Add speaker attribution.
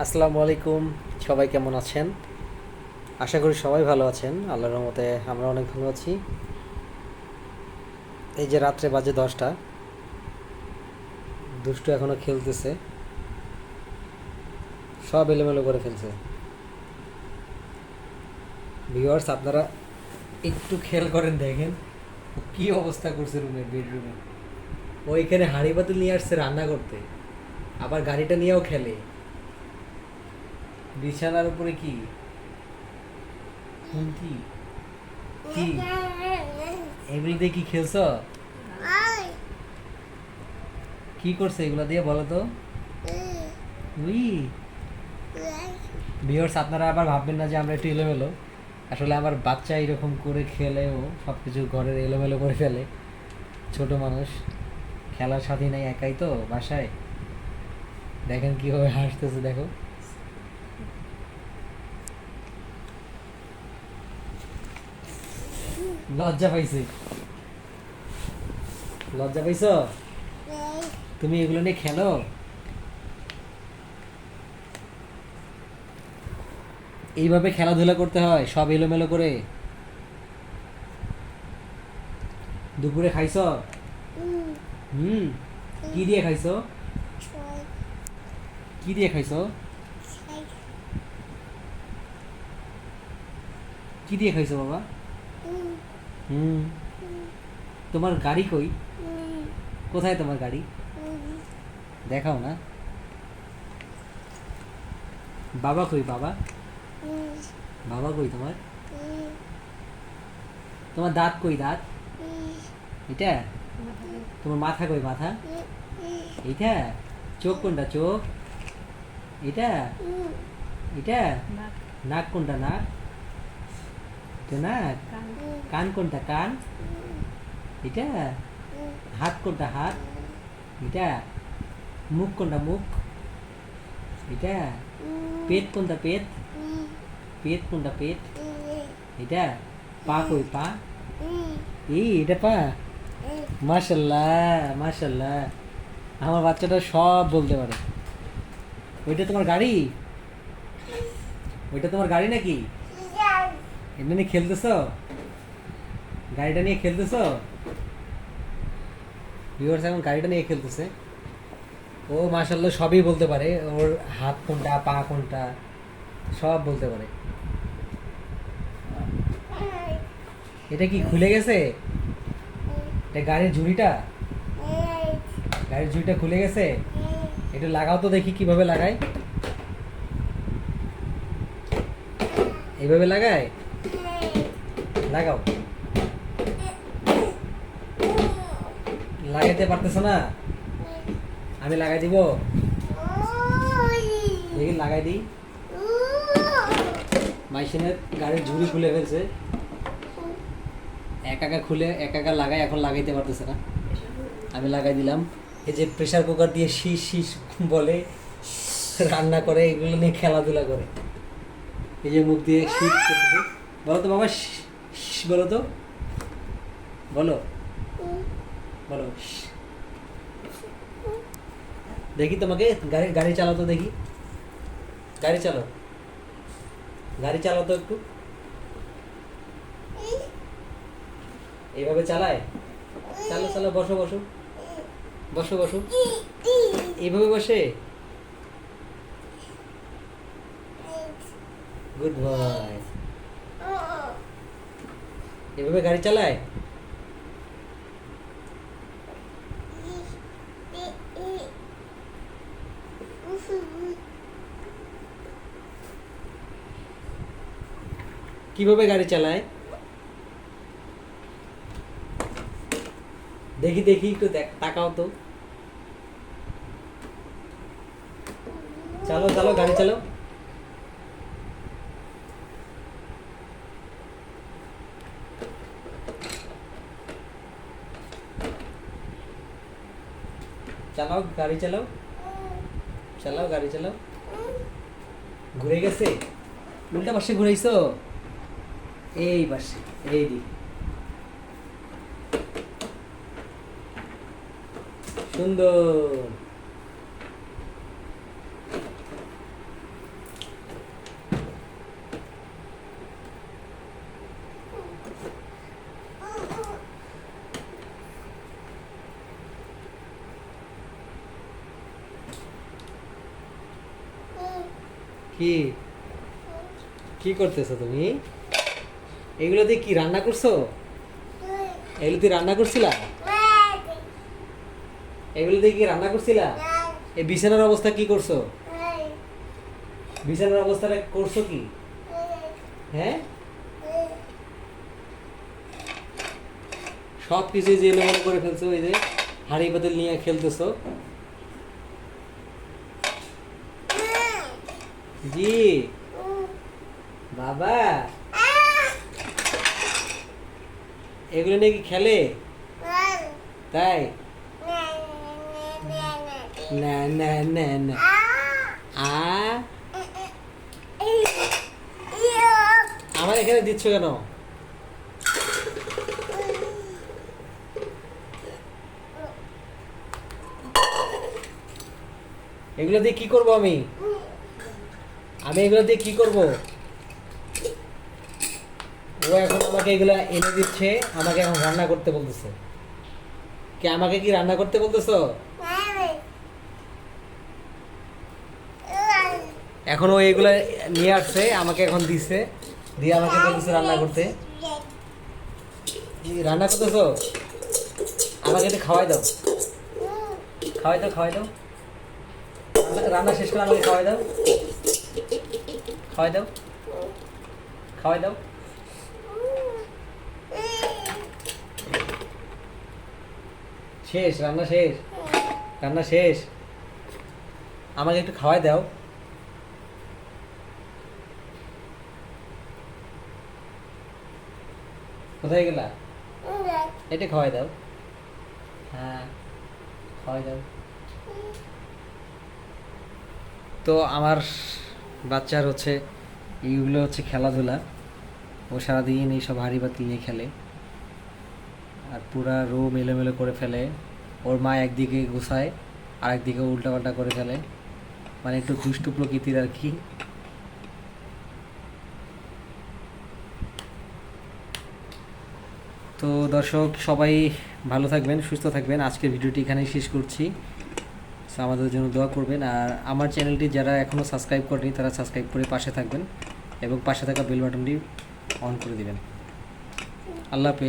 Speaker 1: আসসালামু আলাইকুম। সবাই কেমন আছেন? আশা করি সবাই ভালো আছেন। আল্লাহর রহমতে আমরা অনেক ভালো আছি। এই যে রাত্রে বাজে 10টা, দুষ্টু এখনো খেলতেছে, সব এলোমেলো করে ফেলছে। ভিউয়ার্স, আপনারা একটু খেয়াল করেন, দেখেন ও কি অবস্থা করছে বেডরুমে। ও এখানে হাঁড়ি পাতিল নিয়ে আসছে রান্না করতে, আবার গাড়িটা নিয়েও খেলে। বিছানার উপরে কি কি কি এগুলো দিয়ে কি খেলছ? কি করছে এগুলো দিয়ে বলো তো? উই, ভিউয়ার্স, আপনারা আবার ভাববেন না যে আমরা একটু এলোমেলো। আসলে আমার বাচ্চা এরকম করে খেলেও সব কিছু ঘরের এলোমেলো করে ফেলে। ছোট মানুষ, খেলার সাথী নাই, একাই তো বাসায়। দেখেন কিভাবে হাসতেছে, দেখো। লজ্জা পাইছে, লজ্জা পাইছো? তুমি এগুলো নিয়ে খেলো? এইভাবে খেলাধুলা করতে হয় সব এলোমেলো করে? দুপুরে খাইছো? হুম। কি দিয়ে খাইছো? কি দিয়ে খাইছো? কি দিয়ে খাইছো বাবা? হুম। তোমার গাড়ি কই? কোথায় তোমার গাড়ি? দেখাও না। বাবা কই বাবা? বাবা কই তোমার? তোমার দাঁত কই দাঁত? এটা? তোমার মাথা কই মাথা? এইটা? চোখ কোনটা চোখ? এটা? এটা? নাক কোনটা নাক? এটা নাক? কান কোনটা কান? এটা? হাত কোনটা হাত? এটা? মুখ কোনটা মুখ? এটা? পেট কোনটা পেট? পেট কোনটা পেট? এটা? পা কই পা? এই এটা পা? মাশাল্লাহ মাশাল্লাহ, আমার বাচ্চাটা সব বলতে পারে। ওইটা তোমার গাড়ি? ওইটা তোমার গাড়ি নাকি? এটা নিয়ে খেলতেছো? গাড়িটা নিয়ে খেলতেছো? ভিউয়ার্স, এখন গাড়িটা নিয়ে খেলতেছে। ও মাশাল্লাহ সবই বলতে পারে, ওর হাত কোনটা পা কোনটা সব বলতে পারে। এটা কি খুলে গেছে? এটা গাড়ির ঝুড়িটা? গাড়ির ঝুড়িটা খুলে গেছে? একটু লাগাও তো দেখি কিভাবে লাগায়। এইভাবে লাগায়? লাগাও। লাগাইতে পারতেছ না? আমি লাগাই দিব, দেখি লাগাই দিই। মাইশিনের গাড়ির ঝুড়ি খুলে ফেলছে, একা খুলে একা লাগাই, এখন লাগাইতে পারতেছে না। আমি লাগাই দিলাম। এই যে প্রেসার কুকার দিয়ে শীষ শীষ বলে রান্না করে, এগুলো নিয়ে খেলাধুলা করে। এই যে মুখ দিয়ে শীত করতেছে। বলো তো বাবা, বলো তো, বলো বলো। দেখি তোমাকে গাড়ি গাড়ি চালাও তো দেখি, গাড়ি চালাও, গাড়ি চালাও তো একটু। এইভাবে চালায়? চালো চালো, বসো বসো, বসো বসো, এইভাবে বসে। Good boy. এভাবে গাড়ি চালায়? কিভাবে গাড়ি চালায় দেখি দেখি, একটু দেখ, তাকাও তো। চালো চালো, গাড়ি চালাও। চালাও গাড়ি চালাও, চালাও গাড়ি চালাও। ঘুরে গেছে? উল্টা পাশে ঘুরাইছো? এই পাশে, এই দিক। সুন্দর। কি কি করতেছো তুমি? এগুলো দিয়ে কি রান্না করছো? এগুলো দিয়ে রান্না করছিলা? এগুলো দিয়ে কি রান্না করছিলা? এই বিছানার অবস্থা কি করছো? বিছানার অবস্থাটা করছো কি? হ্যাঁ, সব কিছু যে এলোমেলো করে ফেলছো। এই যে হাঁড়ি পাতিল নিয়ে খেলতেছো। জি বাবা, এগুলো নিয়ে কি খেলে? তাই? না না না না। আ আমার এখানে দিচ্ছ কেন? এগুলো দিয়ে কি করব আমি? আমি এগুলো দিয়ে কি করব? ও এখন আমাকে এগুলা এনে দিচ্ছে, আমাকে এখন রান্না করতে বলতেছে। কি আমাকে কি রান্না করতে বলতেছো? এখন ও এগুলা নিয়ে আসছে, আমাকে এখন দিছে, দিয়ে আমাকে বলতেছে রান্না করতে। কি রান্না করতেছো? আমাকে একটু খাওয়াই দাও, খাওয়াই দাও, খাওয়াই দাও। রান্না শেষ করে আমাকে খাওয়াই দাও, খাওয়াই দাও, খাওয়াই দাও। শেষ রান্না, শেষ রান্না শেষ। আমাকে একটু খাওয়াই দাও। কোথায় গেলা? এটা খাওয়াই দাও। হ্যাঁ, খাওয়াই দাও। তো আমার বাচ্চার হচ্ছে এইগুলো হচ্ছে খেলাধুলা। ও সারাদিন এইসব হাঁড়ি পাতিল নিয়ে খেলে আর পুরা রুম এলোমেলো করে ফেলে। ওর মা একদিকে গুছায় আর একদিকে উল্টাপাল্টা করে ফেলে, মানে একটু দুষ্টু প্রকৃতির আর কি। তো দর্শক সবাই ভালো থাকবেন, সুস্থ থাকবেন। আজকের ভিডিওটি এখানেই শেষ করছি। সো আমাদের জন্য দোয়া করবেন, আর আমার চ্যানেলটি যারা এখনও সাবস্ক্রাইব করেনি তারা সাবস্ক্রাইব করে পাশে থাকবেন এবং পাশে থাকা বেল বাটনটি অন করে দিবেন। আল্লাহ হাফেজ।